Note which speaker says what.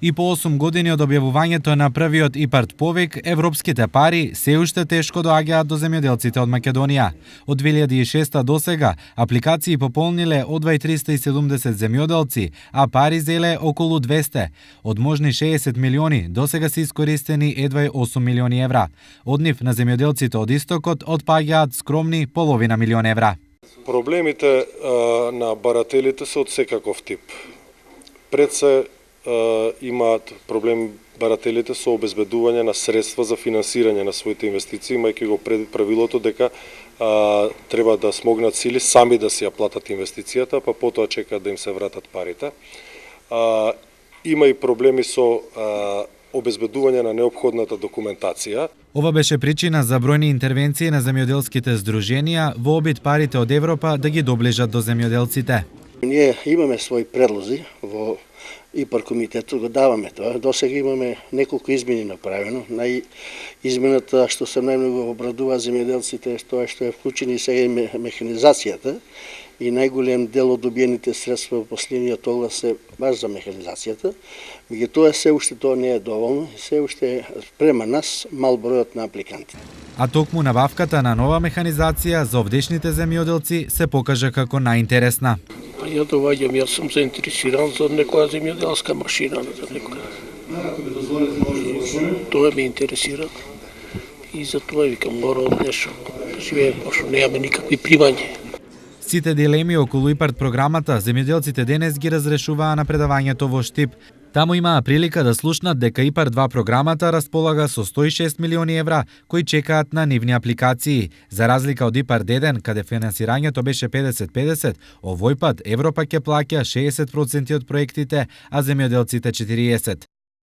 Speaker 1: И по 8 години од објавувањето на првиот ИПАРД повик, европските пари се уште тешко доаѓаат до земјоделците од Македонија. Од 2006 до сега апликации пополниле одвај 370 земјоделци, а пари зеле околу 200. Од можни 60 милиони до сега се искористени едвај 8 милиони евра. Од нив на земјоделците од истокот отпаѓаат скромни половина милион евра.
Speaker 2: Проблемите на барателите се од секаков тип. Пред се имаат проблем барателите со обезбедување на средства за финансирање на своите инвестиции, имајќи го пред правилото дека треба да смогнат сили сами да си ја платат инвестицијата, па потоа чекаат да им се вратат парите. Има и проблеми со обезбедување на неопходната документација.
Speaker 1: Ова беше причина за бројни интервенции на земјоделските здруженија во обид парите од Европа да ги доближат до земјоделците.
Speaker 3: Ние имаме своји предлози во ИПАРД комитетот, го даваме тоа. До сега имаме неколку измени направено. Измената што се најмногу обрадува земјоделците е тоа што е вклучени сега и механизацијата и најголем дел од добиените средства во последниот оглас се баш за механизацијата. Меѓутоа се уште тоа не е доволно и се уште према нас мал бројот на апликанти.
Speaker 1: А токму набавката на нова механизација за овдешните земјоделци се покажа како најинтересна.
Speaker 4: Ја доваѓам, јас сум заинтересиран за некоја земјоделска машина, за некоја. Тоа ме интересира и за тоа викам мора од нешто да живеем, пошто немаме никакви примања.
Speaker 1: Сите дилеми околу ИПАРД програмата земјоделците денес ги разрешуваа на предавањето во Штип. Таму имаа прилика да слушнат дека ИПАРД 2 програмата располага со 106 милиони евра кои чекаат на нивни апликации. За разлика од ИПАРД 1, каде финансирањето беше 50-50, овој пат Европа ќе плаќа 60% од проектите, а земјоделците 40%.